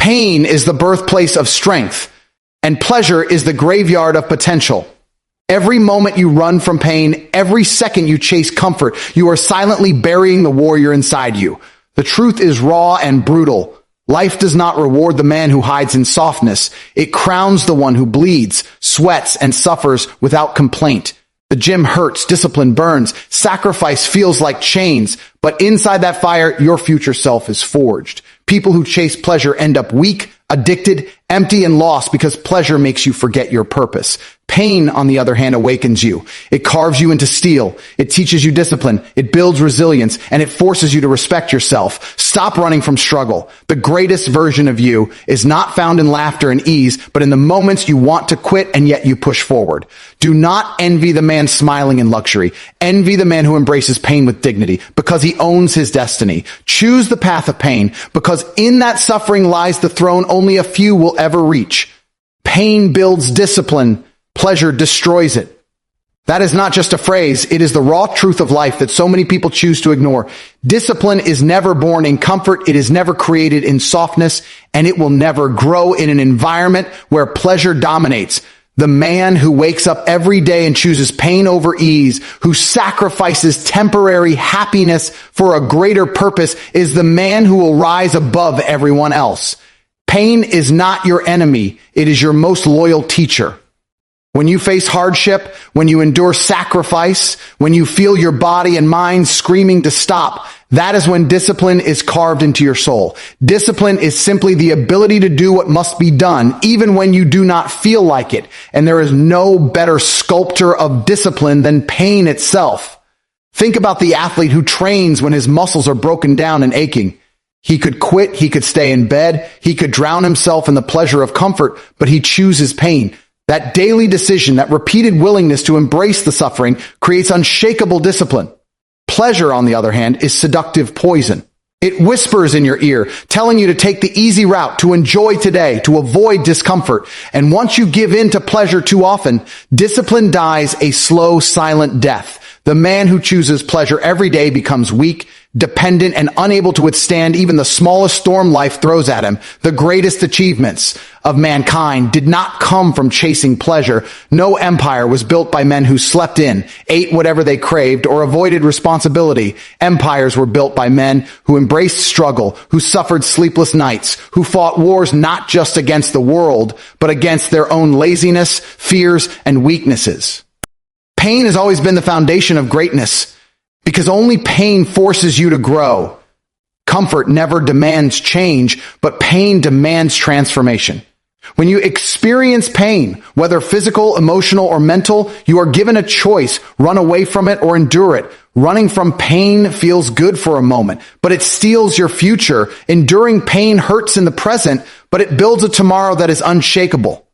Pain is the birthplace of strength, and pleasure is the graveyard of potential. Every moment you run from pain, every second you chase comfort, you are silently burying the warrior inside you. The truth is raw and brutal. Life does not reward the man who hides in softness. It crowns the one who bleeds, sweats, and suffers without complaint. The gym hurts, discipline burns, sacrifice feels like chains, but inside that fire, your future self is forged. People who chase pleasure end up weak, addicted, empty, and lost because pleasure makes you forget your purpose. Pain, on the other hand, awakens you. It carves you into steel. It teaches you discipline. It builds resilience, and it forces you to respect yourself. Stop running from struggle. The greatest version of you is not found in laughter and ease, but in the moments you want to quit and yet you push forward. Do not envy the man smiling in luxury. Envy the man who embraces pain with dignity because he owns his destiny. Choose the path of pain because in that suffering lies the throne only a few will ever reach. Pain builds discipline. Pleasure destroys it. That is not just a phrase. It is the raw truth of life that so many people choose to ignore. Discipline is never born in comfort. It is never created in softness, and it will never grow in an environment where pleasure dominates. The man who wakes up every day and chooses pain over ease, who sacrifices temporary happiness for a greater purpose, is the man who will rise above everyone else. Pain is not your enemy. It is your most loyal teacher. When you face hardship, when you endure sacrifice, when you feel your body and mind screaming to stop, that is when discipline is carved into your soul. Discipline is simply the ability to do what must be done, even when you do not feel like it. And there is no better sculptor of discipline than pain itself. Think about the athlete who trains when his muscles are broken down and aching. He could quit, he could stay in bed, he could drown himself in the pleasure of comfort, but he chooses pain. That daily decision, that repeated willingness to embrace the suffering creates unshakable discipline. Pleasure, on the other hand, is seductive poison. It whispers in your ear, telling you to take the easy route, to enjoy today, to avoid discomfort. And once you give in to pleasure too often, discipline dies a slow, silent death. The man who chooses pleasure every day becomes weak, dependent, and unable to withstand even the smallest storm life throws at him. The greatest achievements of mankind did not come from chasing pleasure. No empire was built by men who slept in, ate whatever they craved, or avoided responsibility. Empires were built by men who embraced struggle, who suffered sleepless nights, who fought wars not just against the world, but against their own laziness, fears, and weaknesses. Pain has always been the foundation of greatness because only pain forces you to grow. Comfort never demands change, but pain demands transformation. When you experience pain, whether physical, emotional, or mental, you are given a choice: run away from it or endure it. Running from pain feels good for a moment, but it steals your future. Enduring pain hurts in the present, but it builds a tomorrow that is unshakable.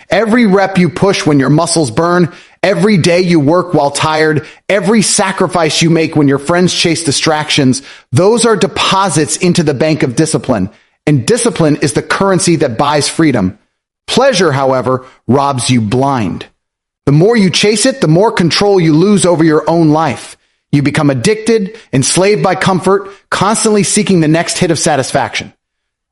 Every rep you push when your muscles burn, every day you work while tired, every sacrifice you make when your friends chase distractions, those are deposits into the bank of discipline. And discipline is the currency that buys freedom. Pleasure, however, robs you blind. The more you chase it, the more control you lose over your own life. You become addicted, enslaved by comfort, constantly seeking the next hit of satisfaction.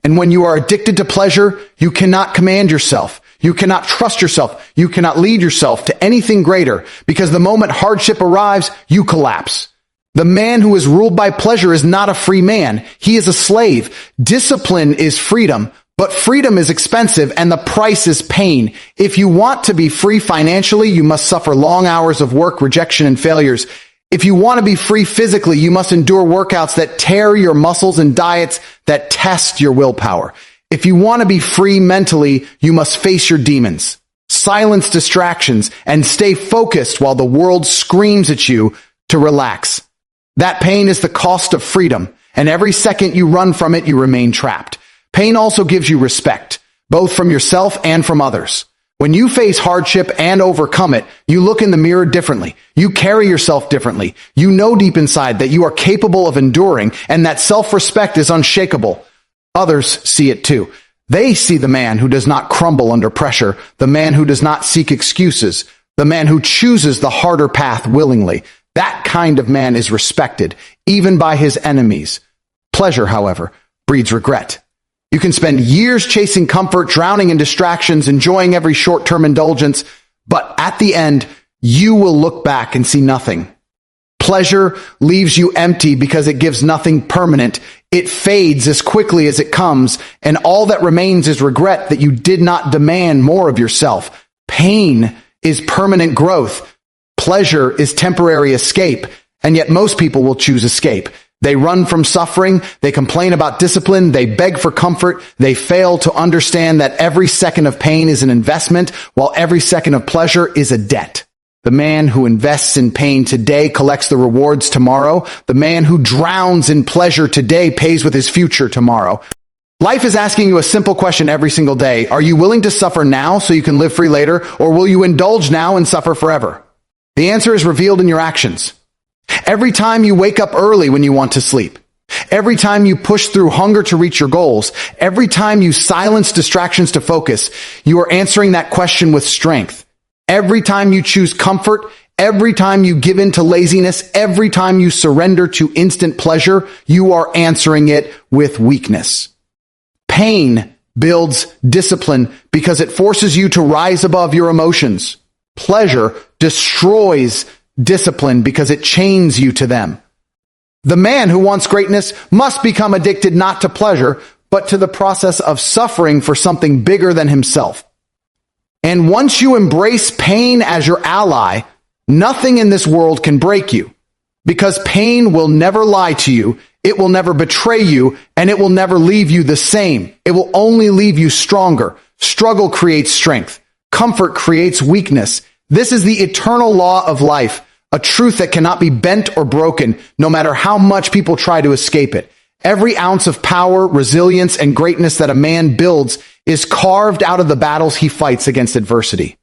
And when you are addicted to pleasure, you cannot command yourself. You cannot trust yourself. You cannot lead yourself to anything greater, because the moment hardship arrives, you collapse. The man who is ruled by pleasure is not a free man. He is a slave. Discipline is freedom, but freedom is expensive and the price is pain. If you want to be free financially, you must suffer long hours of work, rejection, and failures. If you want to be free physically, you must endure workouts that tear your muscles and diets that test your willpower. If you want to be free mentally, you must face your demons, silence distractions, and stay focused while the world screams at you to relax. That pain is the cost of freedom, and every second you run from it, you remain trapped. Pain also gives you respect, both from yourself and from others. When you face hardship and overcome it, you look in the mirror differently. You carry yourself differently. You know deep inside that you are capable of enduring, and that self-respect is unshakable. Others see it too. They see the man who does not crumble under pressure, the man who does not seek excuses, the man who chooses the harder path willingly. That kind of man is respected, even by his enemies. Pleasure, however, breeds regret. You can spend years chasing comfort, drowning in distractions, enjoying every short-term indulgence, but at the end, you will look back and see nothing. Pleasure leaves you empty because it gives nothing permanent. It fades as quickly as it comes, and all that remains is regret that you did not demand more of yourself. Pain is permanent growth. Pleasure is temporary escape, and yet most people will choose escape. They run from suffering, they complain about discipline, they beg for comfort, they fail to understand that every second of pain is an investment, while every second of pleasure is a debt. The man who invests in pain today collects the rewards tomorrow. The man who drowns in pleasure today pays with his future tomorrow. Life is asking you a simple question every single day. Are you willing to suffer now so you can live free later, or will you indulge now and suffer forever? The answer is revealed in your actions. Every time you wake up early when you want to sleep, every time you push through hunger to reach your goals, every time you silence distractions to focus, you are answering that question with strength. Every time you choose comfort, every time you give in to laziness, every time you surrender to instant pleasure, you are answering it with weakness. Pain builds discipline because it forces you to rise above your emotions. Pleasure destroys discipline because it chains you to them. The man who wants greatness must become addicted not to pleasure, but to the process of suffering for something bigger than himself. And once you embrace pain as your ally, nothing in this world can break you, because pain will never lie to you, it will never betray you, and it will never leave you the same. It will only leave you stronger. Struggle creates strength. Comfort creates weakness. This is the eternal law of life, a truth that cannot be bent or broken, no matter how much people try to escape it. Every ounce of power, resilience, and greatness that a man builds is carved out of the battles he fights against adversity.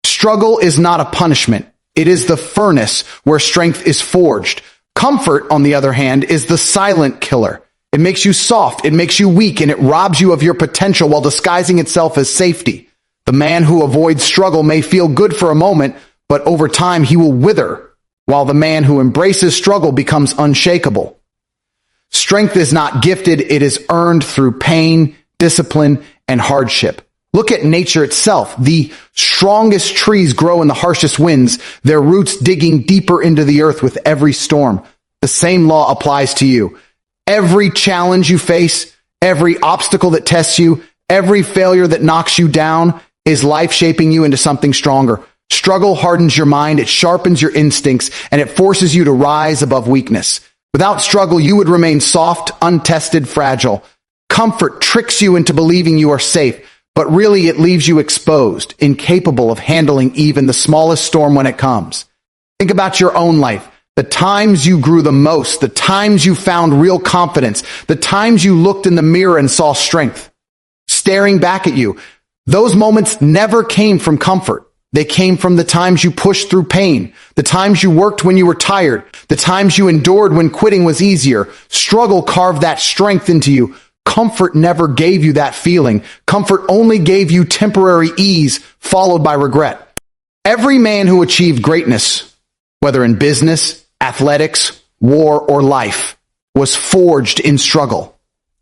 Struggle is not a punishment. It is the furnace where strength is forged. Comfort, on the other hand, is the silent killer. It makes you soft, it makes you weak, and it robs you of your potential while disguising itself as safety. The man who avoids struggle may feel good for a moment, but over time he will wither, while the man who embraces struggle becomes unshakable. Strength is not gifted, it is earned through pain, discipline, and hardship. Look at nature itself. The strongest trees grow in the harshest winds, their roots digging deeper into the earth with every storm. The same law applies to you. Every challenge you face, every obstacle that tests you, every failure that knocks you down is life shaping you into something stronger. Struggle hardens your mind, it sharpens your instincts, and it forces you to rise above weakness. Without struggle, you would remain soft, untested, fragile. Comfort tricks you into believing you are safe, but really it leaves you exposed, incapable of handling even the smallest storm when it comes. Think about your own life. The times you grew the most, the times you found real confidence, the times you looked in the mirror and saw strength staring back at you. Those moments never came from comfort. They came from the times you pushed through pain, the times you worked when you were tired, the times you endured when quitting was easier. Struggle carved that strength into you. Comfort never gave you that feeling. Comfort only gave you temporary ease, followed by regret. Every man who achieved greatness, whether in business, athletics, war, or life, was forged in struggle.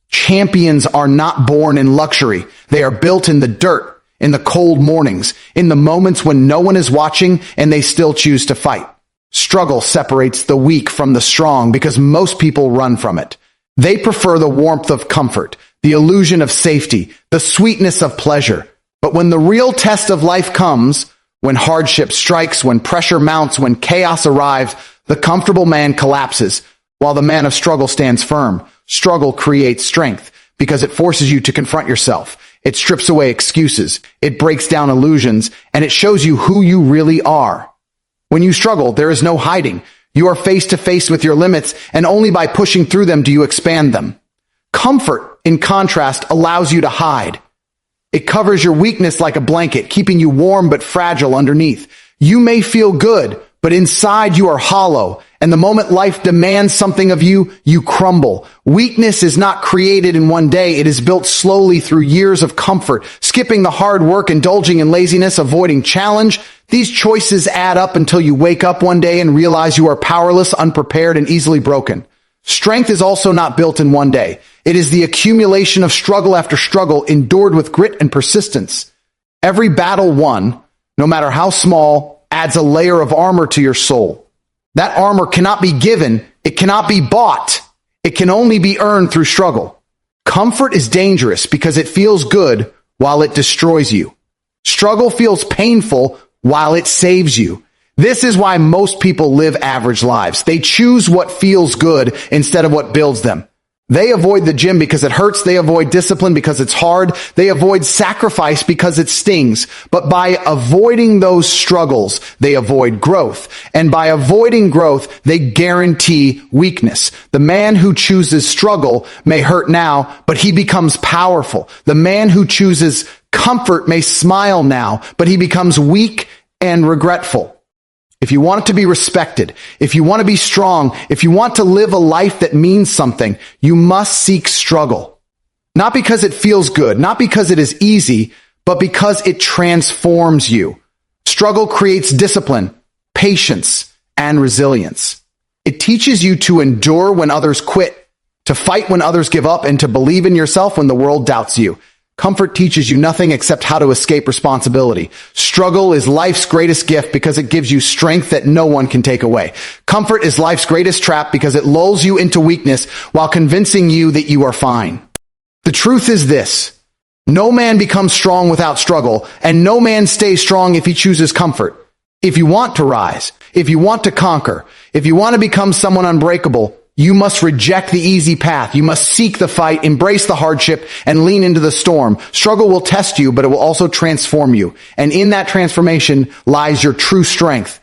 Champions are not born in luxury. They are built in the dirt, in the cold mornings, in the moments when no one is watching and they still choose to fight. Struggle separates the weak from the strong because most people run from it. They prefer the warmth of comfort, the illusion of safety, the sweetness of pleasure. But when the real test of life comes, when hardship strikes, when pressure mounts, when chaos arrives, the comfortable man collapses, while the man of struggle stands firm. Struggle creates strength because it forces you to confront yourself. It strips away excuses. It breaks down illusions, and it shows you who you really are. When you struggle, there is no hiding. You are face to face with your limits, and only by pushing through them do you expand them. Comfort, in contrast, allows you to hide. It covers your weakness like a blanket, keeping you warm but fragile underneath. You may feel good, but inside you are hollow, and the moment life demands something of you, you crumble. Weakness is not created in one day. It is built slowly through years of comfort, skipping the hard work, indulging in laziness, avoiding challenge. These choices add up until you wake up one day and realize you are powerless, unprepared, and easily broken. Strength is also not built in one day. It is the accumulation of struggle after struggle endured with grit and persistence. Every battle won, no matter how small, adds a layer of armor to your soul. That armor cannot be given. It cannot be bought. It can only be earned through struggle. Comfort is dangerous because it feels good while it destroys you. Struggle feels painful while it saves you. This is why most people live average lives. They choose what feels good instead of what builds them. They avoid the gym because it hurts. They avoid discipline because it's hard. They avoid sacrifice because it stings. But by avoiding those struggles, they avoid growth. And by avoiding growth, they guarantee weakness. The man who chooses struggle may hurt now, but he becomes powerful. The man who chooses comfort may smile now, but he becomes weak and regretful. If you want to be respected, if you want to be strong, if you want to live a life that means something, you must seek struggle. Not because it feels good, not because it is easy, but because it transforms you. Struggle creates discipline, patience, and resilience. It teaches you to endure when others quit, to fight when others give up, and to believe in yourself when the world doubts you. Comfort teaches you nothing except how to escape responsibility. Struggle is life's greatest gift because it gives you strength that no one can take away. Comfort is life's greatest trap because it lulls you into weakness while convincing you that you are fine. The truth is this: no man becomes strong without struggle, and no man stays strong if he chooses comfort. If you want to rise, if you want to conquer, if you want to become someone unbreakable, you must reject the easy path. You must seek the fight, embrace the hardship, and lean into the storm. Struggle will test you, but it will also transform you. And in that transformation lies your true strength.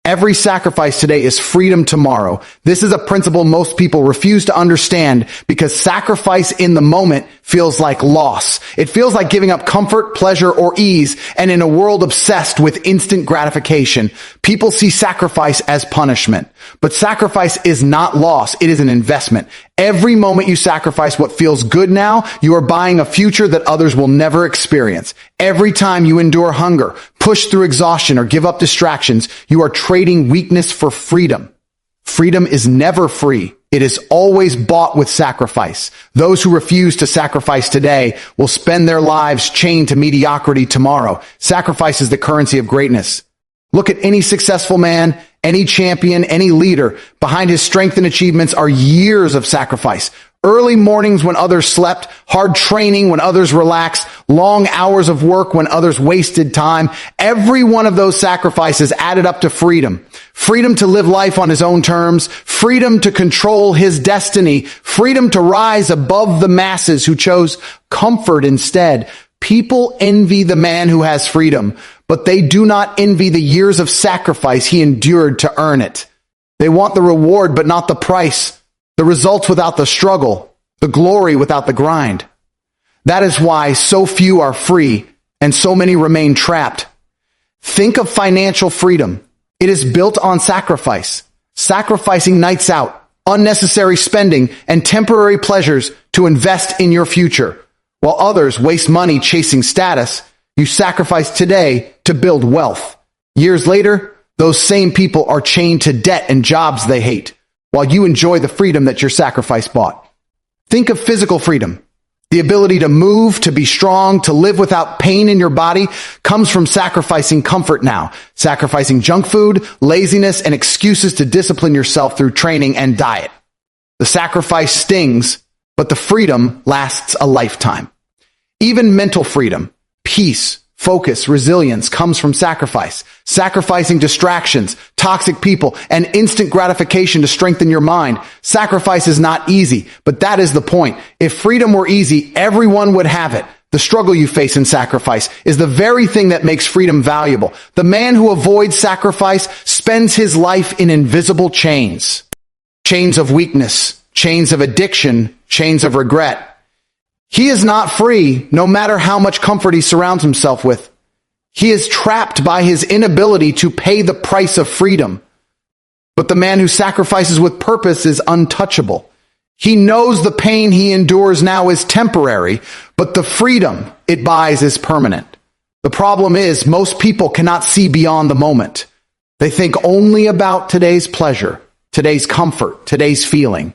Every sacrifice today is freedom tomorrow. This is a principle most people refuse to understand because sacrifice in the moment feels like loss. It feels like giving up comfort, pleasure, or ease. And in a world obsessed with instant gratification, people see sacrifice as punishment. But sacrifice is not loss. It is an investment. Every moment you sacrifice what feels good now, you are buying a future that others will never experience. Every time you endure hunger, push through exhaustion, or give up distractions, you are trading weakness for freedom. Freedom is never free. It is always bought with sacrifice. Those who refuse to sacrifice today will spend their lives chained to mediocrity tomorrow. Sacrifice is the currency of greatness. Look at any successful man, any champion, any leader. Behind his strength and achievements are years of sacrifice. Early mornings when others slept, hard training when others relaxed, long hours of work when others wasted time. Every one of those sacrifices added up to freedom. Freedom to live life on his own terms, freedom to control his destiny, freedom to rise above the masses who chose comfort instead. People envy the man who has freedom, but they do not envy the years of sacrifice he endured to earn it. They want the reward, but not the price. The results without the struggle, the glory without the grind. That is why so few are free and so many remain trapped. Think of financial freedom. It is built on sacrifice, sacrificing nights out, unnecessary spending, and temporary pleasures to invest in your future. While others waste money chasing status, you sacrifice today to build wealth. Years later, those same people are chained to debt and jobs they hate, while you enjoy the freedom that your sacrifice bought. Think of physical freedom. The ability to move, to be strong, to live without pain in your body comes from sacrificing comfort now, sacrificing junk food, laziness, and excuses to discipline yourself through training and diet. The sacrifice stings, but the freedom lasts a lifetime. Even mental freedom, peace, focus, resilience comes from sacrifice. Sacrificing distractions, toxic people, and instant gratification to strengthen your mind. Sacrifice is not easy, but that is the point. If freedom were easy, everyone would have it. The struggle you face in sacrifice is the very thing that makes freedom valuable. The man who avoids sacrifice spends his life in invisible chains. Chains of weakness, chains of addiction, chains of regret. He is not free, no matter how much comfort he surrounds himself with. He is trapped by his inability to pay the price of freedom. But the man who sacrifices with purpose is untouchable. He knows the pain he endures now is temporary, but the freedom it buys is permanent. The problem is, most people cannot see beyond the moment. They think only about today's pleasure, today's comfort, today's feeling.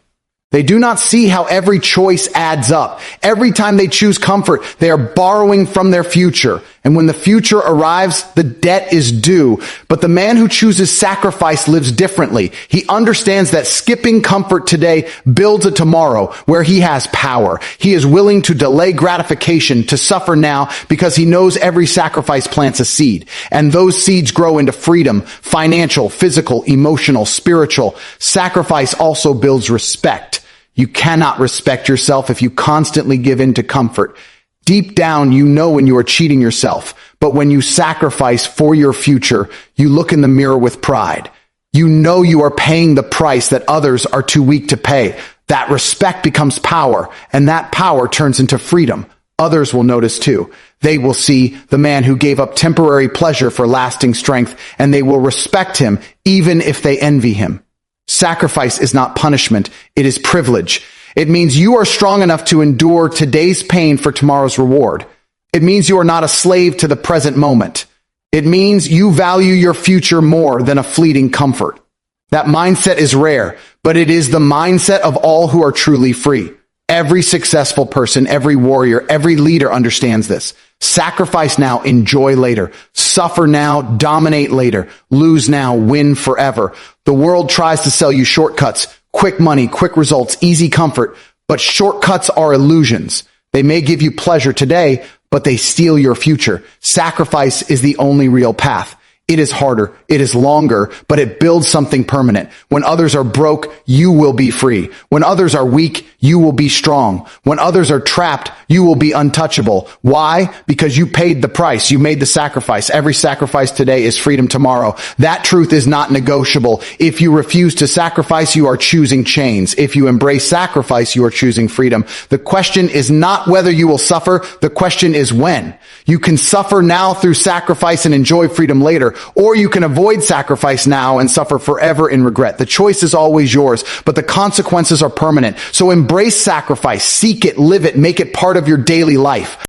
They do not see how every choice adds up. Every time they choose comfort, they are borrowing from their future. And when the future arrives, the debt is due. But the man who chooses sacrifice lives differently. He understands that skipping comfort today builds a tomorrow where he has power. He is willing to delay gratification, to suffer now, because he knows every sacrifice plants a seed. And those seeds grow into freedom, financial, physical, emotional, spiritual. Sacrifice also builds respect. You cannot respect yourself if you constantly give in to comfort. Deep down, you know when you are cheating yourself, but when you sacrifice for your future, you look in the mirror with pride. You know you are paying the price that others are too weak to pay. That respect becomes power, and that power turns into freedom. Others will notice too. They will see the man who gave up temporary pleasure for lasting strength, and they will respect him even if they envy him. Sacrifice is not punishment, it is privilege. It means you are strong enough to endure today's pain for tomorrow's reward. It means you are not a slave to the present moment. It means you value your future more than a fleeting comfort. That mindset is rare, but it is the mindset of all who are truly free. Every successful person, every warrior, every leader understands this. Sacrifice now, enjoy later. Suffer now, dominate later. Lose now, win forever. The world tries to sell you shortcuts, quick money, quick results, easy comfort, but shortcuts are illusions. They may give you pleasure today, but they steal your future. Sacrifice is the only real path. It is harder, it is longer, but it builds something permanent. When others are broke, you will be free. When others are weak, you will be strong. When others are trapped, you will be untouchable. Why? Because you paid the price. You made the sacrifice. Every sacrifice today is freedom tomorrow. That truth is not negotiable. If you refuse to sacrifice, you are choosing chains. If you embrace sacrifice, you are choosing freedom. The question is not whether you will suffer. The question is when. You can suffer now through sacrifice and enjoy freedom later, or you can avoid sacrifice now and suffer forever in regret. The choice is always yours, but the consequences are permanent. So embrace sacrifice, seek it, live it, make it part of your daily life.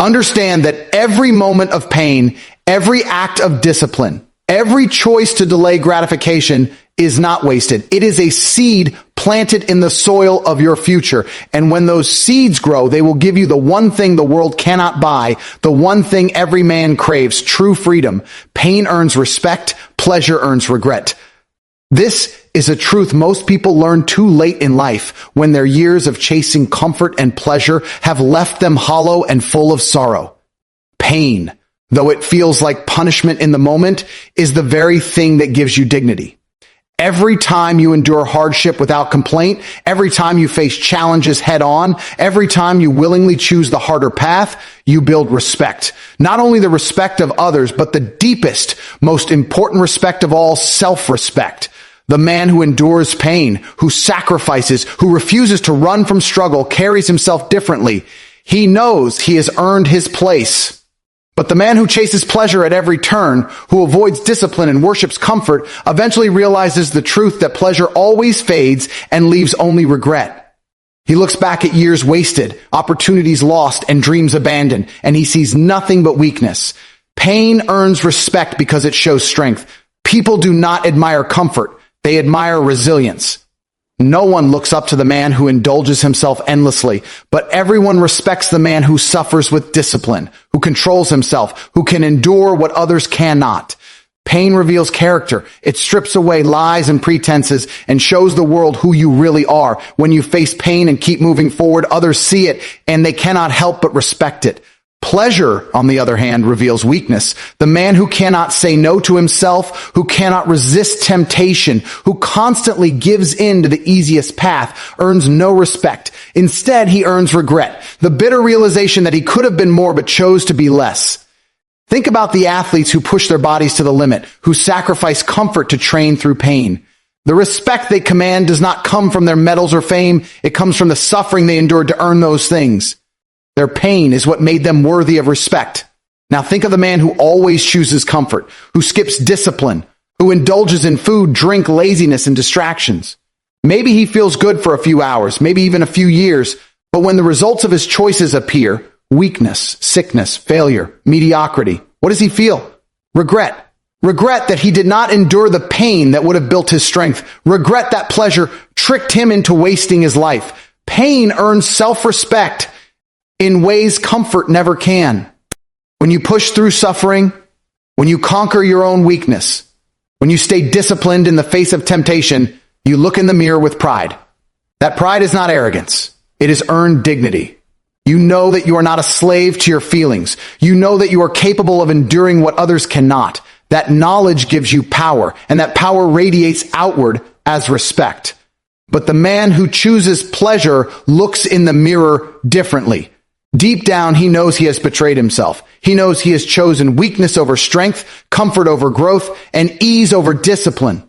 Understand that every moment of pain, every act of discipline, every choice to delay gratification is not wasted. It is a seed planted in the soil of your future. And when those seeds grow, they will give you the one thing the world cannot buy, the one thing every man craves, true freedom. Pain earns respect, pleasure earns regret. This is a truth most people learn too late in life, when their years of chasing comfort and pleasure have left them hollow and full of sorrow. Pain, though it feels like punishment in the moment, is the very thing that gives you dignity. Every time you endure hardship without complaint, every time you face challenges head on, every time you willingly choose the harder path, you build respect. Not only the respect of others, but the deepest, most important respect of all, self-respect. The man who endures pain, who sacrifices, who refuses to run from struggle, carries himself differently. He knows he has earned his place. But the man who chases pleasure at every turn, who avoids discipline and worships comfort, eventually realizes the truth that pleasure always fades and leaves only regret. He looks back at years wasted, opportunities lost, and dreams abandoned, and he sees nothing but weakness. Pain earns respect because it shows strength. People do not admire comfort. They admire resilience. No one looks up to the man who indulges himself endlessly, but everyone respects the man who suffers with discipline, who controls himself, who can endure what others cannot. Pain reveals character. It strips away lies and pretenses and shows the world who you really are. When you face pain and keep moving forward, others see it and they cannot help but respect it. Pleasure, on the other hand, reveals weakness. The man who cannot say no to himself, who cannot resist temptation, who constantly gives in to the easiest path, earns no respect. Instead, he earns regret, the bitter realization that he could have been more but chose to be less. Think about the athletes who push their bodies to the limit, who sacrifice comfort to train through pain. The respect they command does not come from their medals or fame. It comes from the suffering they endured to earn those things. Their pain is what made them worthy of respect. Now think of the man who always chooses comfort, who skips discipline, who indulges in food, drink, laziness, and distractions. Maybe he feels good for a few hours, maybe even a few years, but when the results of his choices appear, weakness, sickness, failure, mediocrity, what does he feel? Regret. Regret that he did not endure the pain that would have built his strength. Regret that pleasure tricked him into wasting his life. Pain earns self-respect in ways comfort never can. When you push through suffering, when you conquer your own weakness, when you stay disciplined in the face of temptation, you look in the mirror with pride. That pride is not arrogance. It is earned dignity. You know that you are not a slave to your feelings. You know that you are capable of enduring what others cannot. That knowledge gives you power, and that power radiates outward as respect. But the man who chooses pleasure looks in the mirror differently. Deep down, he knows he has betrayed himself. He knows he has chosen weakness over strength, comfort over growth, and ease over discipline.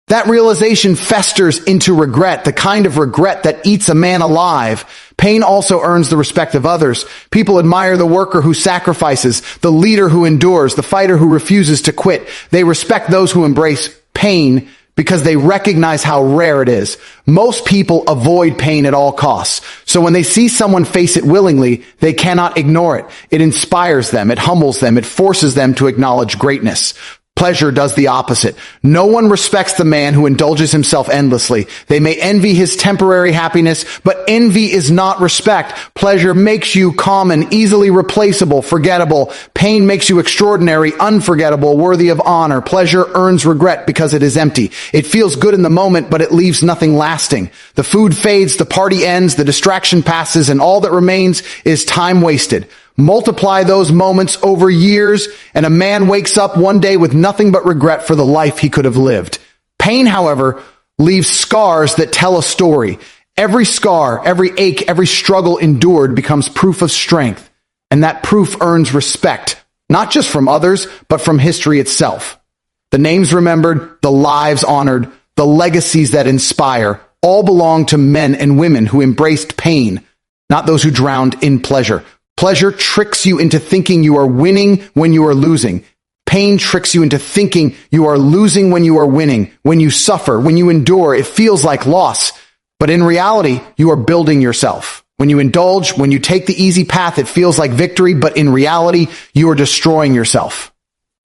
That realization festers into regret, the kind of regret that eats a man alive. Pain also earns the respect of others. People admire the worker who sacrifices, the leader who endures, the fighter who refuses to quit. They respect those who embrace pain because they recognize how rare it is. Most people avoid pain at all costs. So when they see someone face it willingly, they cannot ignore it. It inspires them. It humbles them. It forces them to acknowledge greatness. Pleasure does the opposite. No one respects the man who indulges himself endlessly. They may envy his temporary happiness, but envy is not respect. Pleasure makes you common, easily replaceable, forgettable. Pain makes you extraordinary, unforgettable, worthy of honor. Pleasure earns regret because it is empty. It feels good in the moment, but it leaves nothing lasting. The food fades, the party ends, the distraction passes, and all that remains is time wasted. Multiply those moments over years, and a man wakes up one day with nothing but regret for the life he could have lived. Pain, however, leaves scars that tell a story. Every scar, every ache, every struggle endured becomes proof of strength, and that proof earns respect, not just from others, but from history itself. The names remembered, the lives honored, the legacies that inspire, all belong to men and women who embraced pain, not those who drowned in pleasure. Pleasure tricks you into thinking you are winning when you are losing. Pain tricks you into thinking you are losing when you are winning. When you suffer, when you endure, it feels like loss. But in reality, you are building yourself. When you indulge, when you take the easy path, it feels like victory, but in reality, you are destroying yourself.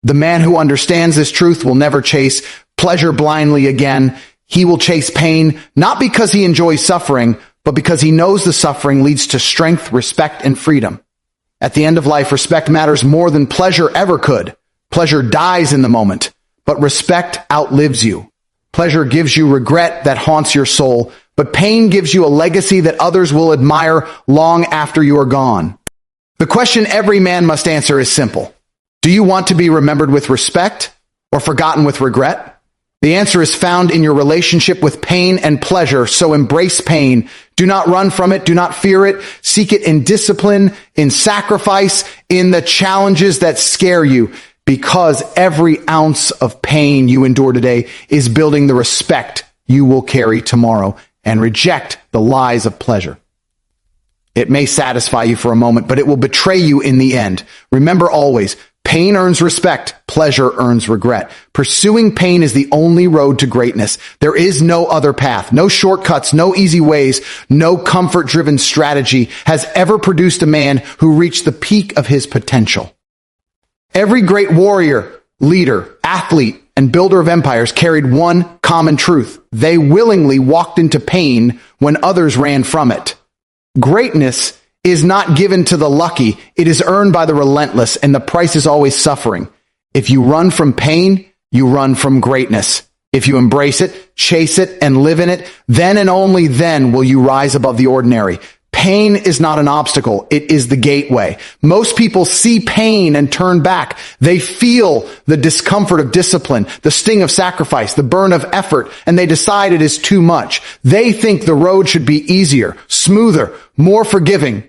The man who understands this truth will never chase pleasure blindly again. He will chase pain, not because he enjoys suffering, but because he knows the suffering leads to strength, respect, and freedom. At the end of life, respect matters more than pleasure ever could. Pleasure dies in the moment, but respect outlives you. Pleasure gives you regret that haunts your soul, but pain gives you a legacy that others will admire long after you are gone. The question every man must answer is simple. Do you want to be remembered with respect or forgotten with regret? The answer is found in your relationship with pain and pleasure, so embrace pain. Do not run from it. Do not fear it. Seek it in discipline, in sacrifice, in the challenges that scare you, because every ounce of pain you endure today is building the respect you will carry tomorrow, and reject the lies of pleasure. It may satisfy you for a moment, but it will betray you in the end. Remember always, pain earns respect, pleasure earns regret. Pursuing pain is the only road to greatness. There is no other path, no shortcuts, no easy ways, no comfort-driven strategy has ever produced a man who reached the peak of his potential. Every great warrior, leader, athlete, and builder of empires carried one common truth. They willingly walked into pain when others ran from it. Greatness is not given to the lucky. It is earned by the relentless, and the price is always suffering. If you run from pain, you run from greatness. If you embrace it, chase it, and live in it, then and only then will you rise above the ordinary. Pain is not an obstacle. It is the gateway. Most people see pain and turn back. They feel the discomfort of discipline, the sting of sacrifice, the burn of effort, and they decide it is too much. They think the road should be easier, smoother, more forgiving.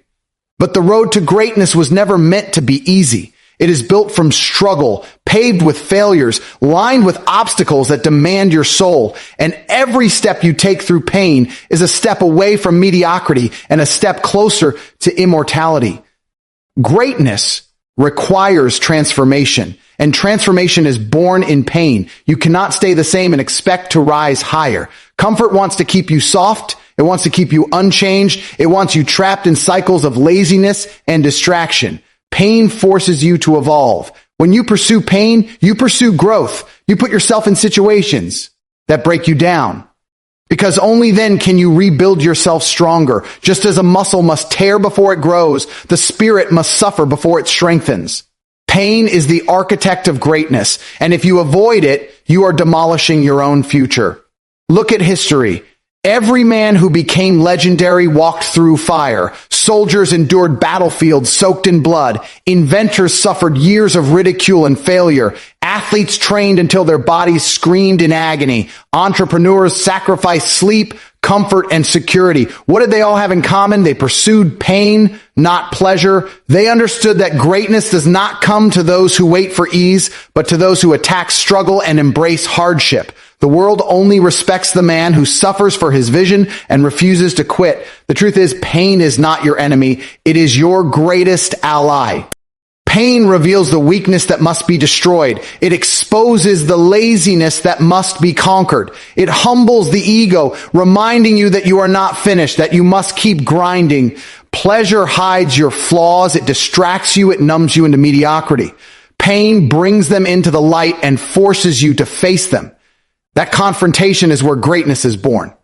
But the road to greatness was never meant to be easy. It is built from struggle, paved with failures, lined with obstacles that demand your soul. And every step you take through pain is a step away from mediocrity and a step closer to immortality. Greatness requires transformation, and transformation is born in pain. You cannot stay the same and expect to rise higher. Comfort wants to keep you soft. It wants to keep you unchanged. It wants you trapped in cycles of laziness and distraction. Pain forces you to evolve. When you pursue pain, you pursue growth. You put yourself in situations that break you down. Because only then can you rebuild yourself stronger. Just as a muscle must tear before it grows, the spirit must suffer before it strengthens. Pain is the architect of greatness, and if you avoid it, you are demolishing your own future. Look at history. Every man who became legendary walked through fire. Soldiers endured battlefields soaked in blood. Inventors suffered years of ridicule and failure. Athletes trained until their bodies screamed in agony. Entrepreneurs sacrificed sleep, comfort, and security. What did they all have in common? They pursued pain, not pleasure. They understood that greatness does not come to those who wait for ease, but to those who attack struggle and embrace hardship. The world only respects the man who suffers for his vision and refuses to quit. The truth is, pain is not your enemy. It is your greatest ally. Pain reveals the weakness that must be destroyed. It exposes the laziness that must be conquered. It humbles the ego, reminding you that you are not finished, that you must keep grinding. Pleasure hides your flaws. It distracts you. It numbs you into mediocrity. Pain brings them into the light and forces you to face them. That confrontation is where greatness is born.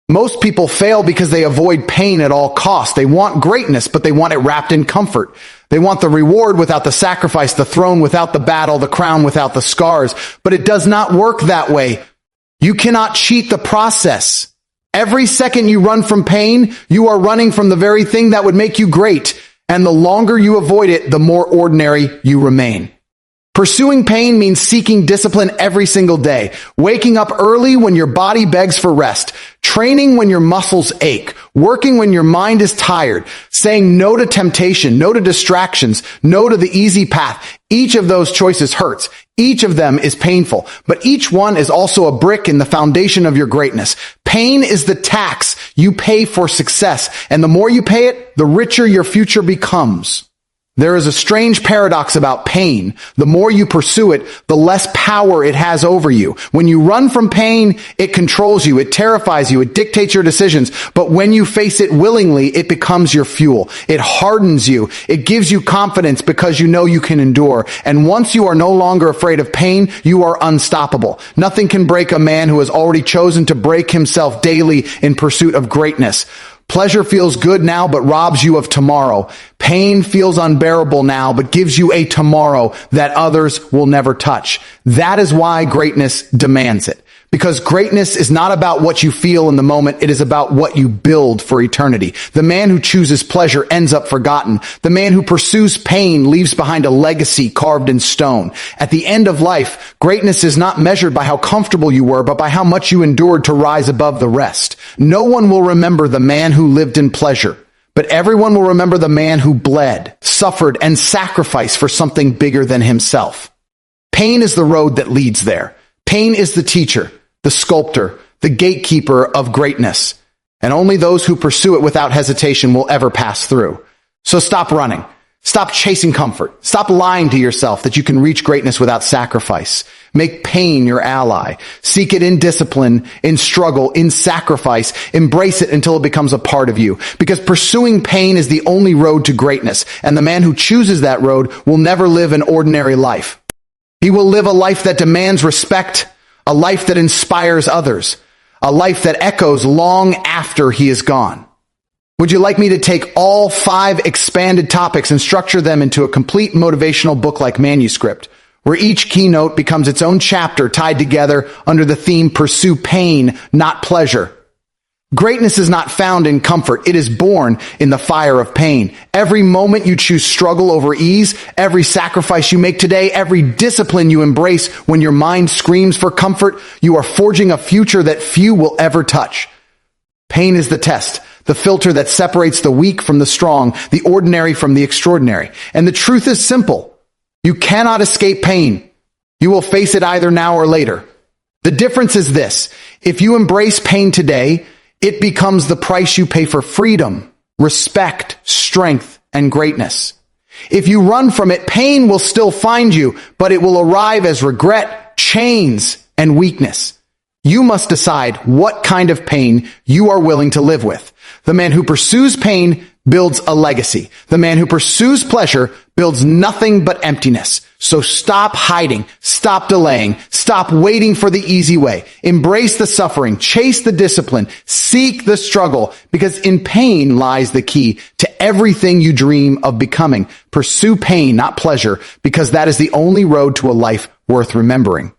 Most people fail because they avoid pain at all costs. They want greatness, but they want it wrapped in comfort. They want the reward without the sacrifice, the throne without the battle, the crown without the scars. But it does not work that way. You cannot cheat the process. Every second you run from pain, you are running from the very thing that would make you great. And the longer you avoid it, the more ordinary you remain. Pursuing pain means seeking discipline every single day, waking up early when your body begs for rest, training when your muscles ache, working when your mind is tired, saying no to temptation, no to distractions, no to the easy path. Each of those choices hurts. Each of them is painful, but each one is also a brick in the foundation of your greatness. Pain is the tax you pay for success, and the more you pay it, the richer your future becomes. There is a strange paradox about pain. The more you pursue it, the less power it has over you. When you run from pain, it controls you, it terrifies you, it dictates your decisions. But when you face it willingly, it becomes your fuel. It hardens you. It gives you confidence because you know you can endure. And once you are no longer afraid of pain, you are unstoppable. Nothing can break a man who has already chosen to break himself daily in pursuit of greatness. Pleasure feels good now, but robs you of tomorrow. Pain feels unbearable now, but gives you a tomorrow that others will never touch. That is why greatness demands it. Because greatness is not about what you feel in the moment. It is about what you build for eternity. The man who chooses pleasure ends up forgotten. The man who pursues pain leaves behind a legacy carved in stone. At the end of life, greatness is not measured by how comfortable you were, but by how much you endured to rise above the rest. No one will remember the man who lived in pleasure, but everyone will remember the man who bled, suffered, and sacrificed for something bigger than himself. Pain is the road that leads there. Pain is the teacher, the sculptor, the gatekeeper of greatness. And only those who pursue it without hesitation will ever pass through. So stop running. Stop chasing comfort. Stop lying to yourself that you can reach greatness without sacrifice. Make pain your ally. Seek it in discipline, in struggle, in sacrifice. Embrace it until it becomes a part of you. Because pursuing pain is the only road to greatness. And the man who chooses that road will never live an ordinary life. He will live a life that demands respect, a life that inspires others, a life that echoes long after he is gone. Would you like me to take all 5 expanded topics and structure them into a complete motivational book-like manuscript, where each keynote becomes its own chapter tied together under the theme Pursue Pain, Not Pleasure? Greatness is not found in comfort. It is born in the fire of pain. Every moment you choose struggle over ease, every sacrifice you make today, every discipline you embrace when your mind screams for comfort, you are forging a future that few will ever touch. Pain is the test, the filter that separates the weak from the strong, the ordinary from the extraordinary. And the truth is simple. You cannot escape pain. You will face it either now or later. The difference is this. If you embrace pain today, it becomes the price you pay for freedom, respect, strength, and greatness. If you run from it, pain will still find you, but it will arrive as regret, chains, and weakness. You must decide what kind of pain you are willing to live with. The man who pursues pain builds a legacy. The man who pursues pleasure builds nothing but emptiness. So stop hiding, stop delaying, stop waiting for the easy way. Embrace the suffering, chase the discipline, seek the struggle, because in pain lies the key to everything you dream of becoming. Pursue pain, not pleasure, because that is the only road to a life worth remembering.